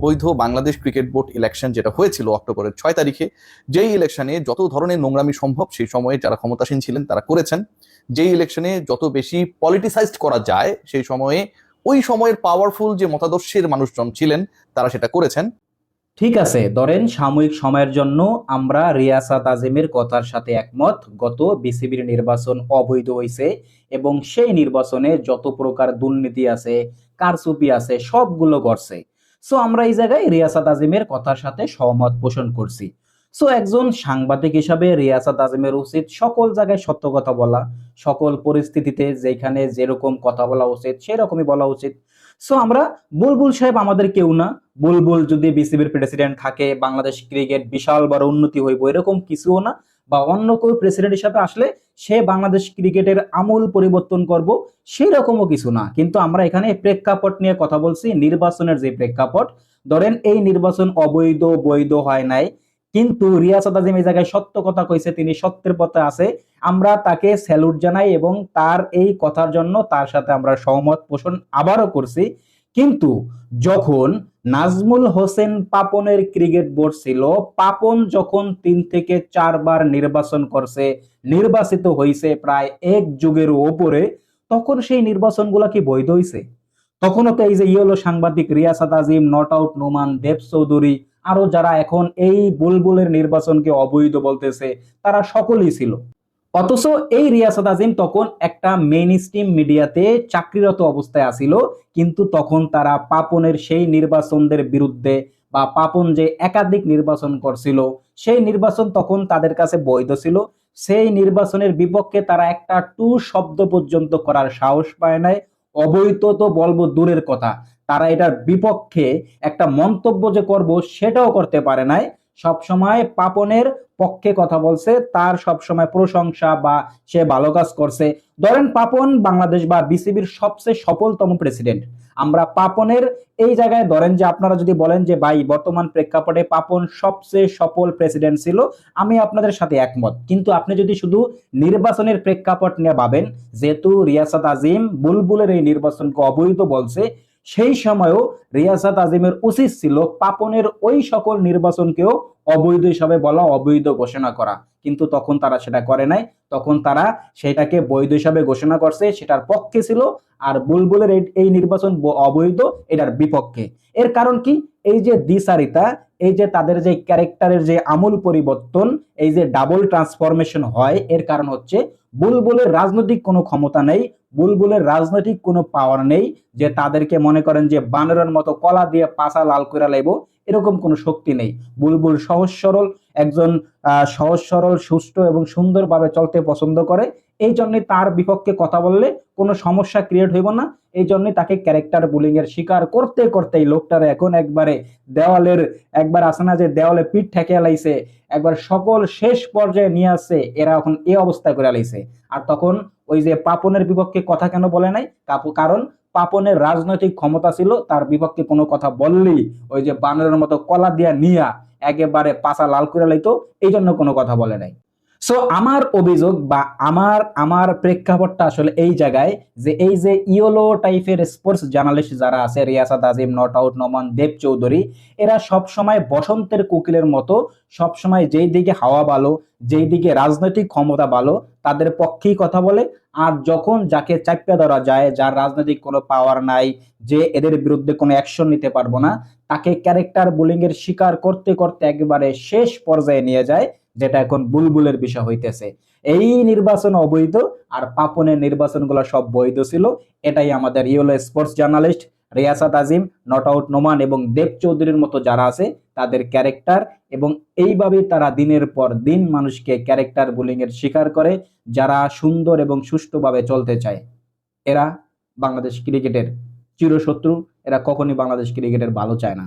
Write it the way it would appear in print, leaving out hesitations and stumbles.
বৈধ Bangladesh cricket board election যেটা হয়েছিল অক্টোবরের 6 তারিখে, যেই ইলেকশনে যত ধরনের নোংরামি সম্ভব সেই সময়ে যারা ক্ষমতাসীন ছিলেন তারা করেছেন। যেই ইলেকশনে যত বেশি পলিটিসাইজড করা যায় সেই সময়ে ওই সময়ের পাওয়ারফুল যে মতাদর্শের মানুষজন ছিলেন তারা সেটা করেছেন। ঠিক আছে, ধরেন সাময়িক সময়ের জন্য আমরা রিয়াসাত আজিমের কথার সাথে একমত। গত বিসিবির নির্বাচন অবৈধ হয়েছে এবং সেই নির্বাচনে যত প্রকার দুর্নীতি আছে, কারচুপি আছে, সবগুলো ঘটছে। সো আমরা এই জায়গায় রিয়াসাত আজিমের কথার সাথে সহমত পোষণ করছি। সো একজন সাংবাদিক হিসাবে রিয়াসাত আজিমের উচিত সকল জায়গায় সত্য কথা বলা, সকল পরিস্থিতিতে যেখানে যেরকম কথা বলা উচিত সেরকমই বলা উচিত। সো আমরা, বুলবুল সাহেব আমাদের কেউ না। বুলবুল যদি বিসিবির প্রেসিডেন্ট থাকে বাংলাদেশ ক্রিকেট বিশাল বড় উন্নতি হইব এরকম কিছুও না, বা অন্য কেউ প্রেসিডেন্ট হিসাবে আসলে সে বাংলাদেশ ক্রিকেটের আমূল পরিবর্তন করব সেই রকমও কিছু না। কিন্তু আমরা এখানে প্রেক্ষাপট নিয়ে কথা বলছি, নির্বাচনের যে প্রেক্ষাপট। ধরেন এই নির্বাচন অবৈধ বৈধ হয় নাই, কিন্তু রিয়াসাত আজিম এই জায়গায় সত্য কথা কইছে, তিনি সত্যের পথে আছে। আমরা তাকে স্যালুট জানাই এবং তার এই কথার জন্য তার সাথে আমরা সহমত পোষণ আবারও করছি। কিন্তু যখন নাজমুল হোসেন পাপনের ক্রিকেট বোর্ড ছিল, পাপন যখন 3 থেকে 4 বার নির্বাচন করছে, নির্বাচিত হয়েছে প্রায় এক যুগের ওপরে, তখন সেই নির্বাচনগুলো কি বৈধ হয়েছে? তখনও তো এই যে ইয়েলো সাংবাদিক রিয়াসাত আজিম, নট আউট নোমান, দেব চৌধুরী, আরো যারা এখন এই বুলবুলের নির্বাচনকে অবৈধ বলতেছে, তারা সকলেই ছিল। অথচ এই রিয়াসাত আজিম তখন একটা মেইন স্ট্রিম মিডিয়াতে চাকরিরত অবস্থায় আছিল, কিন্তু তখন তারা পাপনের সেই নির্বাচনদের বিরুদ্ধে, বা পাপন যে একাধিক নির্বাচন করছিল সেই নির্বাচন তখন তাদের কাছে বৈধ ছিল। সেই নির্বাচনের বিপক্ষে তারা একটা টু শব্দ পর্যন্ত করার সাহস পায় নাই। অবৈধ তো বলবো দূরের কথা, তারা এটার বিপক্ষে একটা মন্তব্য যে করব সেটাও করতে পারে নাই। সবসময় পাপনের পক্ষে কথা বলছে, তার সবসময় প্রশংসা বা সে ভালো কাজ করছে। ধরেন পাপন বাংলাদেশ বা বিসিবির সবচেয়ে সফলতম প্রেসিডেন্ট। আমরা পাপনের এই জায়গায় ধরেন যে আপনারা যদি বলেন যে ভাই বর্তমান প্রেক্ষাপটে পাপন সবচেয়ে সফল প্রেসিডেন্ট ছিল, আমি আপনাদের সাথে একমত। কিন্তু আপনি যদি শুধু নির্বাচনের প্রেক্ষাপট নিয়ে ভাবেন, যেহেতু রিয়াসাত আজিম বুলবুলের এই নির্বাচনকে অবৈধ বলছে, সেই সময়ও রিয়াসাত আজিমের উচিত ছিল পাপনের ওই সকল নির্বাচনকেও অবৈধ হিসাবে বলা, অবৈধ ঘোষণা করা। কিন্তু তখন তারা সেটা করে নাই, তখন তারা সেটাকে বৈধ হিসাবে ঘোষণা করছে, সেটার পক্ষে ছিল। আর বুলবুলের এই নির্বাচন অবৈধ, এটার বিপক্ষে। এর কারণ কি? এই যে দ্বিচারিতা, এই যে তাদের যে ক্যারেক্টারের যে আমূল পরিবর্তন, এই যে ডাবল ট্রান্সফরমেশন হয়, এর কারণ হচ্ছে বুলবুলের রাজনৈতিক কোনো ক্ষমতা নেই, বুলবুলের রাজনৈতিক কোনো পাওয়ার নেই, যে তাদেরকে মনে করেন যে বানরের মতো কলা দিয়ে পাছা লাল করে লাইব, এরকম কোনো শক্তি নেই। বুলবুল সহজ সরল একজন, সহজ সরল সুষ্ঠ এবং সুন্দরভাবে চলতে পছন্দ করে। এই জন্যই তার বিপক্ষে কথা বললে কোনো সমস্যা ক্রিয়েট হইব না। এই জন্যই তাকে ক্যারেক্টার বুলিং এর শিকার করতে করতে এই লোকটার এখন একবারে দেওয়ালের, একবার আসে না যে দেওয়ালে পিঠ ঠেকে লাইছে, একবার সকল শেষ পর্যায়ে নিয়ে আসছে, এরা এখন এই অবস্থা করে লাইছে। আর তখন ওই যে পাপনের বিপক্ষে কথা কেন বলে নাই? কারণ পাপনের রাজনৈতিক ক্ষমতা ছিল, তার বিপক্ষে কোনো কথা বললেই ওই যে বানরের মতো কলা দিয়া নিয়া একেবারে পাছা লাল করে লাইতো, এই জন্য কোনো কথা বলে নাই। সো আমার অভিযোগ বা আমার আমার প্রেক্ষাপটটা আসলে এই জায়গায়, যে এই যে ইয়েলো টাইপের স্পোর্টস জার্নালিস্ট যারা আছে, রিয়াসাত আজিম, নট আউট নোমান, দেব চৌধুরী, এরা সব সময় বসন্তের কোকিলের মতো, সব সময় যেই দিকে হাওয়া ভালো, যেই দিকে রাজনৈতিক ক্ষমতা ভালো, তাদের পক্ষেই কথা বলে। আর যখন যাকে চাপিয়ে ধরা যায়, যার রাজনৈতিক কোনো পাওয়ার নাই, যে এদের বিরুদ্ধে কোনো অ্যাকশন নিতে পারবো না, তাকে ক্যারেক্টার বুলিং এর শিকার করতে করতে একেবারে শেষ পর্যায়ে নিয়ে যায়, যেটা এখন বুলবুলের বিষয় হইতেছে। এই নির্বাচন অবৈধ, আর পাপনের নির্বাচনগুলো সব বৈধ ছিল। এটাই আমাদের yellow sports journalist Riasat Azim, not out Noman এবং দেব চৌধুরীর মতো যারা আছে তাদের ক্যারেক্টার। এবং এইভাবেই তারা দিনের পর দিন মানুষকে ক্যারেক্টার বুলিং এর শিকার করে, যারা সুন্দর এবং সুষ্ঠুভাবে চলতে চায়। এরা বাংলাদেশ ক্রিকেটের চিরশত্রু, এরা কখনই বাংলাদেশ ক্রিকেটের ভালো চায় না।